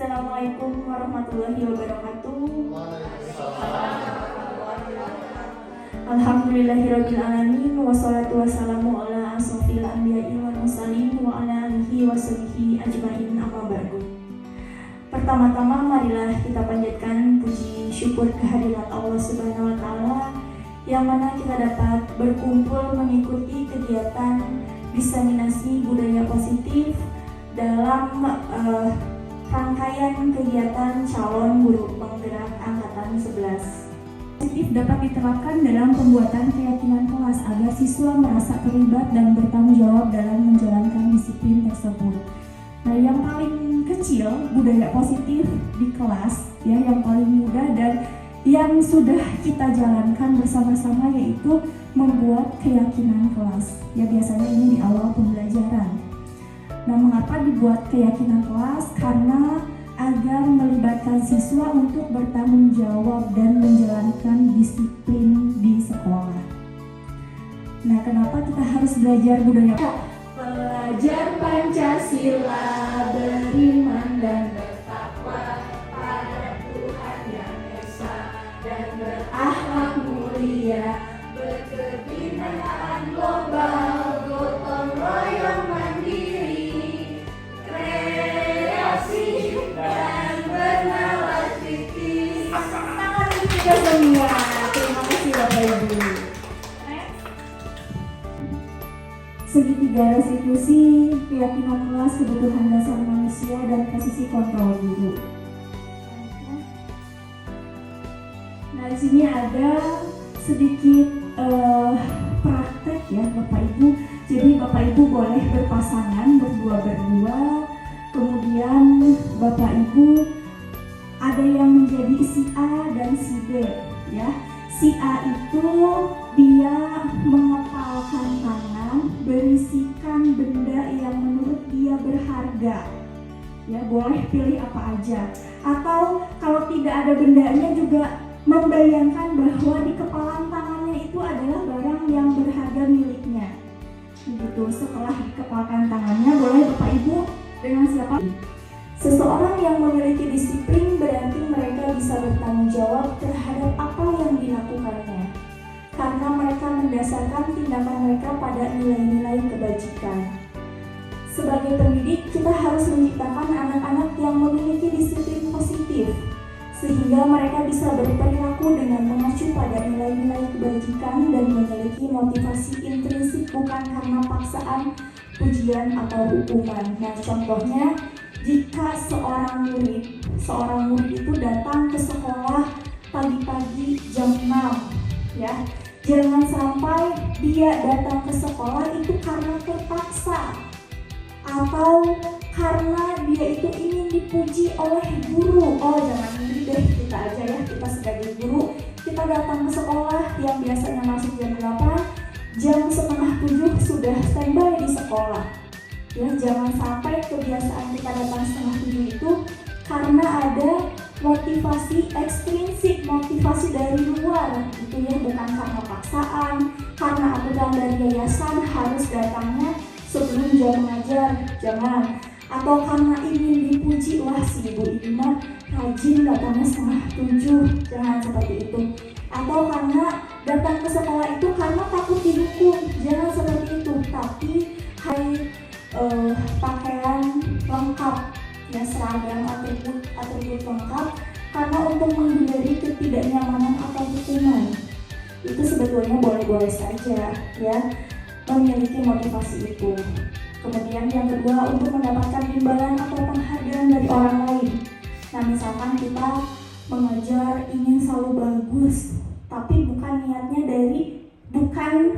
Assalamualaikum warahmatullahi wabarakatuh. Alhamdulillahirabbil alamin wassalatu wassalamu ala asrofil anbiya'i wal mursalin wa ala alihi washabihi ajmain amma ba'du. Pertama-tama marilah kita panjatkan puji syukur kehadirat Allah Subhanahu wa taala yang mana kita dapat berkumpul mengikuti kegiatan diseminasi budaya positif dalam rangkaian kegiatan calon guru penggerak angkatan 11. Positif dapat diterapkan dalam pembuatan keyakinan kelas agar siswa merasa terlibat dan bertanggung jawab dalam menjalankan disiplin tersebut. Nah, yang paling kecil budaya positif di kelas, ya, yang paling mudah dan yang sudah kita jalankan bersama-sama yaitu membuat keyakinan kelas. Ya, biasanya ini di awal pembelajaran. Nah, mengapa dibuat keyakinan kelas? Karena agar melibatkan siswa untuk bertanggung jawab dan menjalankan disiplin di sekolah. Nah, kenapa kita harus belajar budaya? Belajar Pancasila, beriman dan bertakwa pada Tuhan Yang Esa dan berakhlak mulia, berkebinekaan global, gotong royong mandiri, kreasi dan bernalar kritis. Tangan kita semua. Terima kasih Bapak Ibu. Segitiga restitusi, keyakinan kelas, kebutuhan dasar manusia, dan posisi kontrol guru. Nah, di sini ada sedikit praktek ya Bapak Ibu. Jadi Bapak Ibu boleh berpasangan berdua-berdua. Kemudian Bapak Ibu ada yang menjadi si A dan si B ya. Si A itu dia mengepalkan tangan berisikan benda yang menurut dia berharga. Ya, boleh pilih apa aja. Atau kalau tidak ada bendanya juga membayangkan bahwa di kepalan tangannya itu adalah barang yang berharga miliknya. Begitu, setelah dikepalkan tangannya boleh Bapak Ibu dengan siapa? Seseorang yang memiliki disiplin berarti mereka bisa bertanggung jawab terhadap apa yang dilakukannya. Karena mereka mendasarkan tindakan mereka pada nilai-nilai kebajikan. Sebagai pendidik, kita harus menciptakan anak-anak yang memiliki disiplin positif, sehingga mereka bisa berperilaku dengan mengacu pada nilai-nilai kebajikan dan memiliki motivasi intrinsik bukan karena paksaan, pujian, atau hukuman. Nah, contohnya, jika seorang murid itu datang ke sekolah pagi-pagi jam 6, ya, jangan sampai dia datang ke sekolah itu karena terpaksa atau karena dia itu ingin dipuji oleh guru. Oh, jangan ini deh, kita aja ya, kita sebagai guru, kita datang ke sekolah yang biasanya masuk jam 8, jam setengah 7 sudah standby di sekolah. Ya, jangan sampai kebiasaan kita datang setengah 7 itu karena ada motivasi ekstrinsik, motivasi dari luar, itu ya, bukan karena paksaan, karena aturan dari yayasan harus datangnya sebelum jam mengajar, jangan. Atau karena ingin dipuji, wah si ibu ini mah rajin datangnya setengah 7, jangan seperti itu. Atau karena datang ke sekolah itu karena takut dihukum, jangan seperti itu. Tapi pakaian lengkap, ya, seragam, atribut lengkap, karena untuk menghindari ketidaknyamanan atau hukuman. Itu sebetulnya boleh-boleh saja, ya, memiliki motivasi itu. Kemudian yang kedua, untuk mendapatkan imbalan atau penghargaan dari orang lain. Nah, misalkan kita mengajar ingin selalu bagus, tapi bukan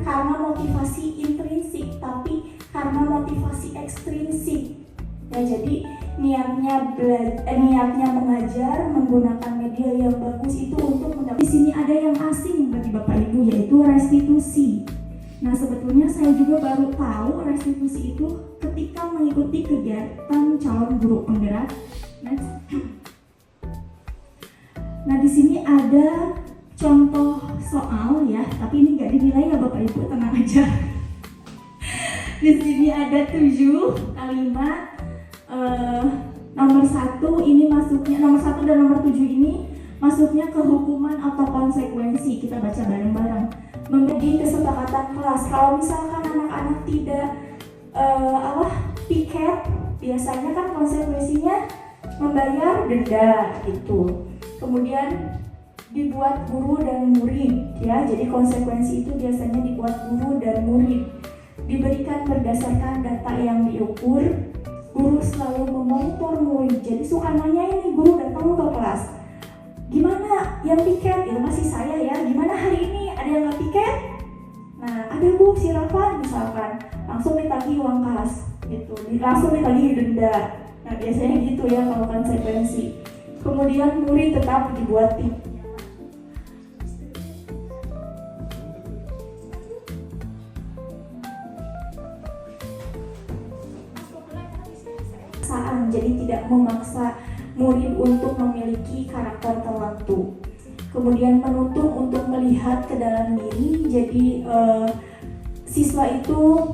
karena motivasi intrinsik, tapi karena motivasi ekstrinsik. Ya, jadi niatnya mengajar menggunakan media yang bagus itu untuk mendapat. Di sini ada yang asing bagi Bapak Ibu, yaitu restitusi. Nah, sebetulnya saya juga baru tahu restitusi itu ketika mengikuti kegiatan calon guru penggerak. Nah, di sini ada contoh soal ya, tapi ini nggak dinilai ya Bapak Ibu, tenang aja. Di sini ada 7 kalimat Nomor 1 ini masuknya, nomor 1 dan nomor 7 ini masuknya ke hukuman atau konsekuensi. Kita baca bareng-bareng. Memberi kesepakatan kelas. Kalau misalkan anak-anak tidak piket, biasanya kan konsekuensinya membayar denda gitu. Kemudian dibuat guru dan murid ya. Jadi konsekuensi itu biasanya dibuat guru dan murid. Diberikan berdasarkan data yang diukur. Guru selalu memonitor murid. Jadi suka nanya ini, guru datang ke kelas, gimana yang piket? Itu masih saya ya. Gimana hari ini? Ada yang nggak piket? Nah, ada bu, si Rafa misalkan, langsung ditagih uang kas gitu, langsung ditagih denda. Nah, biasanya gitu ya kalau konsekuensi. Kemudian murid tetap dibuat tim. Jadi tidak memaksa murid untuk memiliki karakter tertentu. Kemudian menuntut untuk melihat ke dalam diri. Jadi siswa itu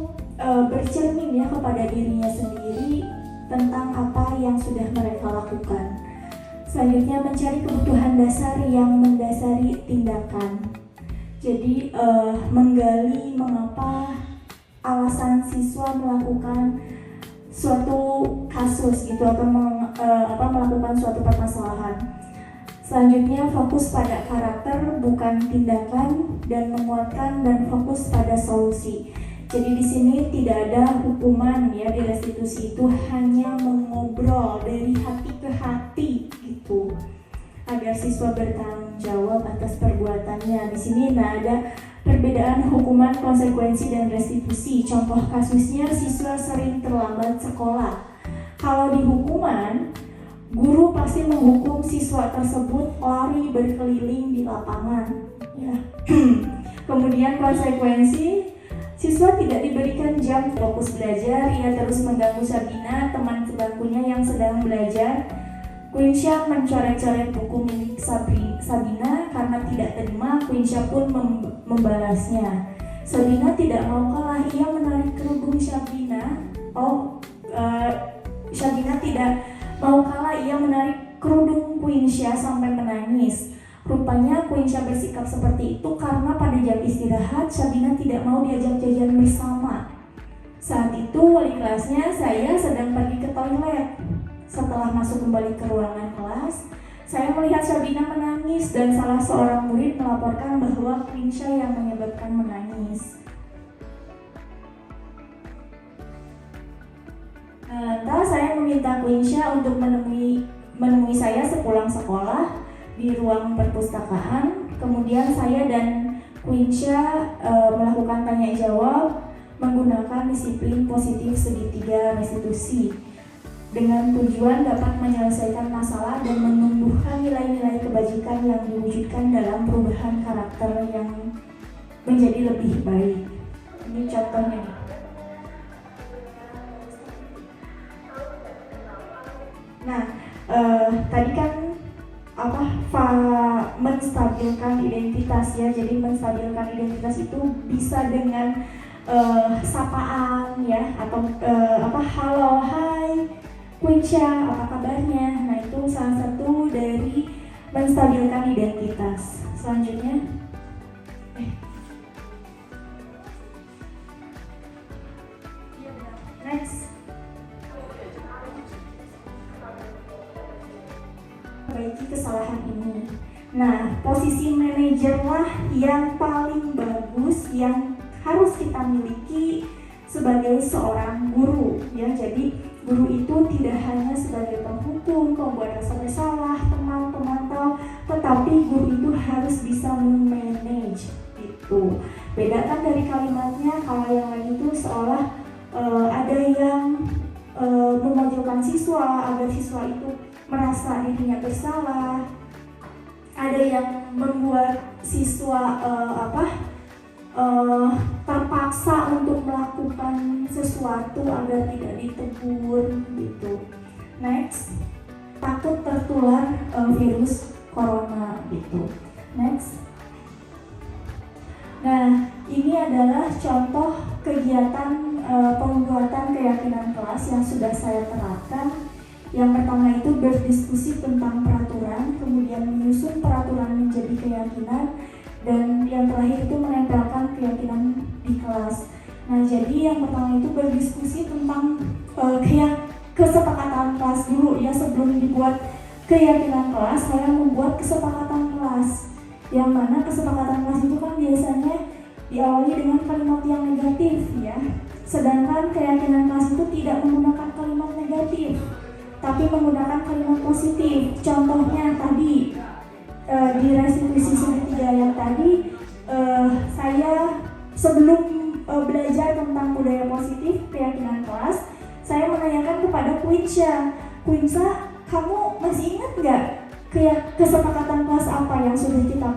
bercermin ya kepada dirinya sendiri tentang apa yang sudah mereka lakukan. Selanjutnya mencari kebutuhan dasar yang mendasari tindakan. Jadi menggali mengapa alasan siswa melakukan suatu kasus gitu atau melakukan suatu permasalahan. Selanjutnya fokus pada karakter bukan tindakan dan menguatkan dan fokus pada solusi. Jadi di sini tidak ada hukuman ya, di restitusi itu hanya mengobrol dari hati ke hati gitu agar siswa bertanggung jawab atas perbuatannya. Di sini ada perbedaan hukuman, konsekuensi, dan restitusi. Contoh kasusnya, siswa sering terlambat sekolah. Kalau di hukuman, guru pasti menghukum siswa tersebut lari berkeliling di lapangan. Ya. Kemudian konsekuensi, siswa tidak diberikan jam fokus belajar, ia terus mengganggu Sabina, teman sebangkunya yang sedang belajar. Quincia mencoret-coret buku milik Sabina karena tidak terima. Quincia pun membalasnya. Sabina tidak mau kalah, ia menarik kerudung Sabina. Sabina tidak mau kalah, ia menarik kerudung Quincia sampai menangis. Rupanya Quincia bersikap seperti itu karena pada jam istirahat Sabina tidak mau diajak jajan bersama. Saat itu wali kelasnya saya sedang pergi ke toilet. Setelah masuk kembali ke ruangan kelas, saya melihat Sabina menangis dan salah seorang murid melaporkan bahwa Quincia yang menyebabkan menangis. Lantas saya meminta Quincia untuk menemui saya sepulang sekolah di ruang perpustakaan. Kemudian saya dan Quincia melakukan tanya jawab menggunakan disiplin positif segitiga restitusi, dengan tujuan dapat menyelesaikan masalah dan menumbuhkan nilai-nilai kebajikan yang diwujudkan dalam perubahan karakter yang menjadi lebih baik. Ini contohnya. Nah, tadi kan menstabilkan identitas ya. Jadi menstabilkan identitas itu bisa dengan sapaan ya, atau halo, hai Quincia, apa kabarnya? Nah, itu salah satu dari menstabilkan identitas. Selanjutnya, next. Perbaiki kesalahan ini. Nah, posisi manajer lah yang paling bagus yang harus kita miliki sebagai seorang guru ya. Jadi guru itu tidak hanya sebagai penghukum, pembuat rasa bersalah, teman pemantau, tetapi guru itu harus bisa memanage itu. Bedakan dari kalimatnya, kalau yang lain itu seolah ada yang memojokkan siswa agar siswa itu merasa dirinya bersalah, ada yang membuat siswa terpaksa untuk melakukan sesuatu agar tidak ditegur gitu. Next, takut tertular virus corona gitu. Next. Nah, ini adalah contoh kegiatan pembuatan keyakinan kelas yang sudah saya terapkan. Yang pertama itu berdiskusi tentang peraturan, kemudian menyusun peraturan menjadi keyakinan, dan yang terakhir itu menempelkan keyakinan di kelas. Nah, jadi yang pertama itu berdiskusi tentang kesepakatan kelas dulu ya. Sebelum dibuat keyakinan kelas, saya membuat kesepakatan kelas. Yang mana kesepakatan kelas itu kan biasanya diawali dengan kalimat yang negatif ya. Sedangkan keyakinan kelas itu tidak menggunakan kalimat negatif, tapi menggunakan kalimat positif. Contohnya tadi di restitusi segitiga yang tadi, saya sebelum belajar tentang budaya positif keyakinan kelas, saya menanyakan kepada Quinsa, kamu masih ingat nggak kesepakatan kelas apa yang sudah kita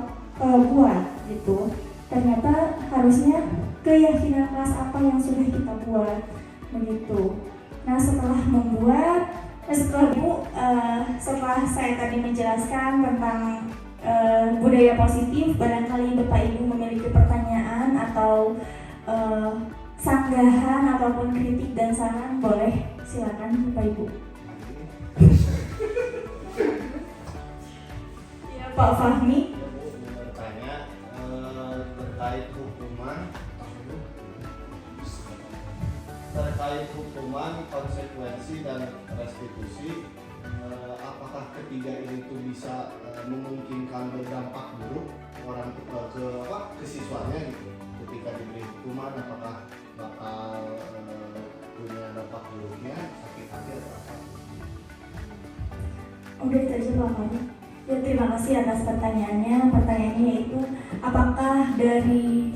buat gitu? Ternyata harusnya keyakinan kelas apa yang sudah kita buat begitu. Nah, setelah setelah saya tadi menjelaskan tentang budaya positif, barangkali Bapak Ibu memiliki pertanyaan atau sanggahan ataupun kritik dan saran, boleh silakan Bapak Ibu. Ya, Pak Fahmi. Bertanya terkait hukuman, konsekuensi dan restitusi. Apakah ketiga ini tuh bisa memungkinkan berdampak buruk ke siswanya gitu? Ketika diberi hukuman, apakah bakal punya dampak buruknya, sakit hati atau apa? Udah itu aja Pak Fahmi. Ya, terima kasih atas pertanyaannya. Pertanyaannya yaitu apakah dari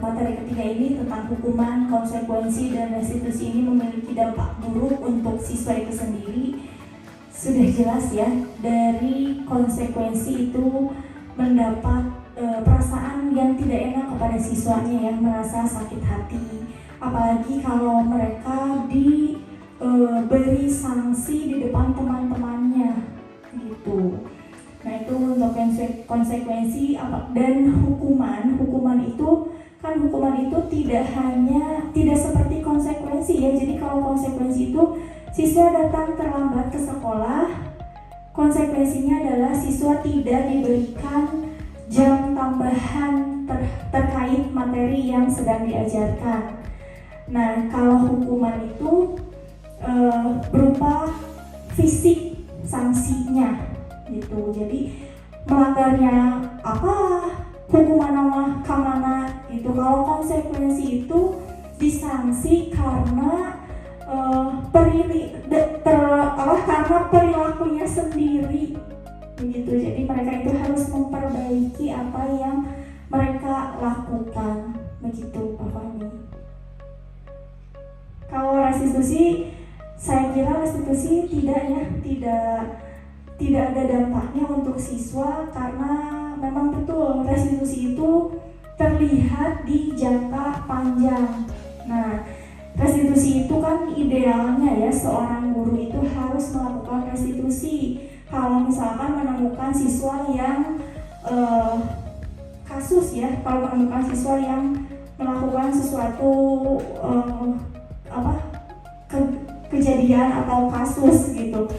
materi ketiga ini tentang hukuman, konsekuensi, dan restitusi ini memiliki dampak buruk untuk siswa itu sendiri? Sudah jelas ya, dari konsekuensi itu mendapat perasaan yang tidak enak kepada siswanya, yang merasa sakit hati. Apalagi kalau mereka diberi sanksi di depan teman-temannya gitu. Nah, itu untuk konsekuensi dan hukuman itu tidak seperti konsekuensi ya. Jadi kalau konsekuensi itu siswa datang terlambat ke sekolah, konsekuensinya adalah siswa tidak diberikan jam tambahan terkait materi yang sedang diajarkan. Nah, kalau hukuman itu berupa fisik sanksinya gitu. Jadi melanggarnya apa, hukuman kemana gitu. Kalau konsekuensi itu disanksi karena karena perilakunya sendiri begitu. Jadi mereka itu harus memperbaiki apa yang mereka lakukan begitu Pak Fahmi. Kalau restitusi, saya kira restitusi tidak ada dampaknya untuk siswa, karena memang betul restitusi itu terlihat di jangka panjang. Nah, restitusi itu kan idealnya ya seorang guru itu harus melakukan restitusi kalau misalkan menemukan siswa yang kalau menemukan siswa yang melakukan sesuatu kejadian atau kasus gitu.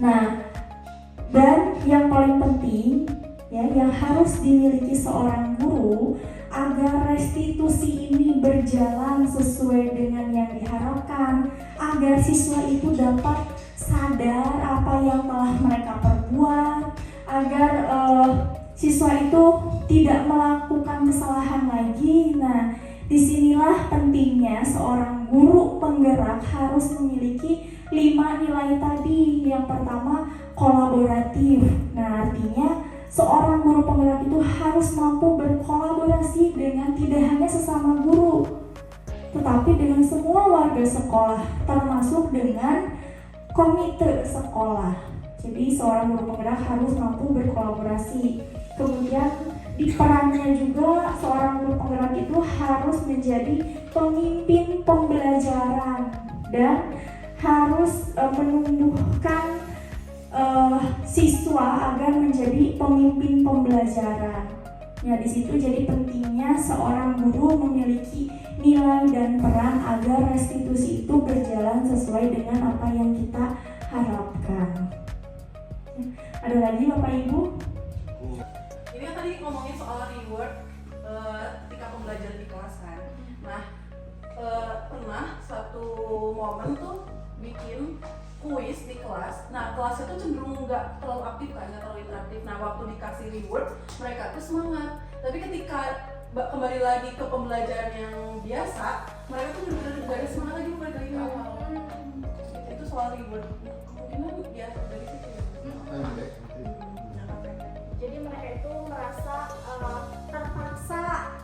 Nah, dan yang paling penting ya, yang harus dimiliki seorang guru agar restitusi ini berjalan sesuai dengan yang diharapkan, agar siswa itu dapat sadar apa yang telah mereka perbuat, agar siswa itu tidak melakukan kesalahan lagi. Nah, disinilah pentingnya seorang guru penggerak harus memiliki 5 nilai tadi. Yang pertama, kolaboratif. Nah, artinya seorang guru penggerak itu harus mampu berkolaborasi dengan tidak hanya sesama guru, tetapi dengan semua warga sekolah, termasuk dengan komite sekolah. Jadi seorang guru penggerak harus mampu berkolaborasi. Kemudian di perannya juga seorang guru penggerak itu harus menjadi pemimpin pembelajaran dan harus menumbuhkan siswa agar menjadi pemimpin pembelajaran. Ya, di situ jadi pentingnya seorang guru memiliki nilai dan peran agar restitusi itu berjalan sesuai dengan apa yang kita momen tuh bikin kuis di kelas. Nah kelasnya tuh cenderung nggak terlalu aktif kan, nggak terlalu interaktif. Nah waktu dikasih reward mereka tuh semangat. Tapi ketika kembali lagi ke pembelajaran yang biasa, mereka tuh benar-benar nggak ada semangat lagi balik lagi ke awal. Itu soal reward. Kemungkinan ya dari situ. Jadi mereka itu merasa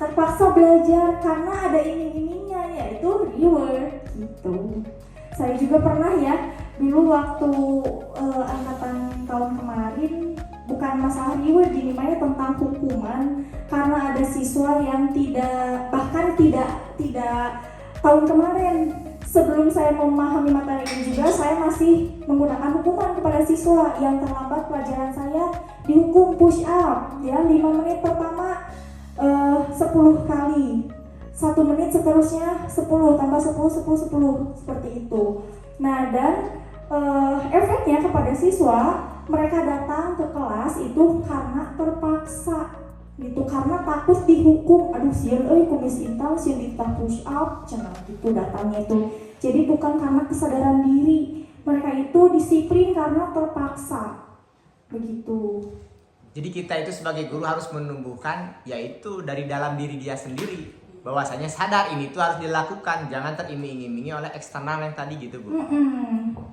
terpaksa belajar karena ada iming-imingnya, yaitu reward gitu. Saya juga pernah ya dulu waktu angkatan tahun kemarin, bukan masalah reward gini, namanya tentang hukuman karena ada siswa yang tidak tahun kemarin. Sebelum saya memahami materi ini juga, saya masih menggunakan hukuman kepada siswa yang terlambat pelajaran saya, dihukum push up ya 5 menit pertama 10 kali, 1 menit seterusnya 10 tambah 10 seperti itu. Nah dan efeknya kepada siswa, mereka datang ke kelas itu karena terpaksa gitu, karena takut dihukum. Aduh sieun euy kumis intal sieun ditah push up cenah gitu datangnya itu. Jadi bukan karena kesadaran diri, mereka itu disiplin karena terpaksa begitu. Jadi kita itu sebagai guru harus menumbuhkan yaitu dari dalam diri dia sendiri, bahwasanya sadar ini tuh harus dilakukan, jangan teriming-imingi oleh eksternal yang tadi gitu Bu.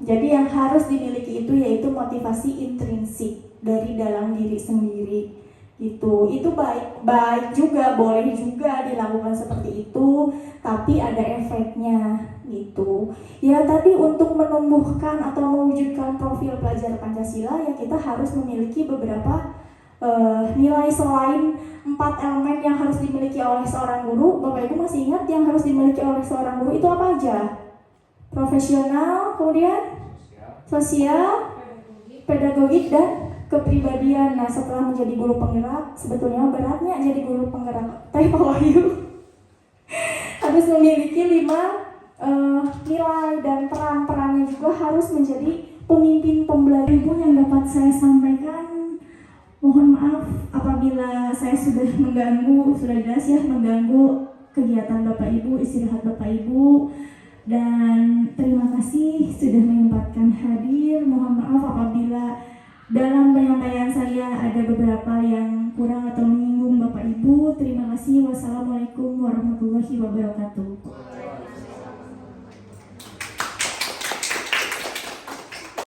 Jadi yang harus dimiliki itu yaitu motivasi intrinsik dari dalam diri sendiri gitu. Itu baik juga, boleh juga dilakukan seperti itu, tapi ada efeknya gitu. Ya tadi untuk menumbuhkan atau mewujudkan profil pelajar Pancasila ya kita harus memiliki beberapa nilai selain 4 elemen yang harus dimiliki oleh seorang guru. Bapak Ibu masih ingat yang harus dimiliki oleh seorang guru itu apa aja? Profesional, kemudian sosial, pedagogik, dan kepribadian. Nah setelah menjadi guru penggerak, sebetulnya beratnya jadi guru penggerak Teh Pak Wahyu harus memiliki 5 nilai, dan peran-perannya juga harus menjadi pemimpin pembelajar. Ibu yang dapat saya sampaikan, mohon maaf apabila saya sudah mengganggu, sudah jelas ya mengganggu kegiatan Bapak Ibu, istirahat Bapak Ibu, dan terima kasih sudah menyempatkan hadir. Mohon maaf apabila dalam penyampaian saya ada beberapa yang kurang atau menyinggung Bapak Ibu. Terima kasih. Wassalamualaikum warahmatullahi wabarakatuh.